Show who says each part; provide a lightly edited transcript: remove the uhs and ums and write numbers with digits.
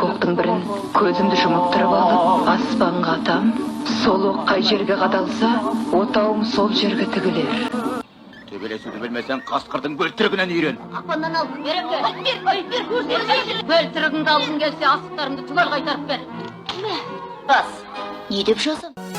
Speaker 1: Көктің бірін көзімді жұмып тұрып алып, аспанға атам, сол оқ қай жерге қадалса, отауым сол жерге тігілер.
Speaker 2: Төбелесуді білмесең, қасқырдың бөлтірігінен үйрен.
Speaker 3: Ақпаннан ал, берем бер, бөлтірігіңді алғың келсе, асықтарыңды түгел қайтарып бер. Бас, не деп жазам?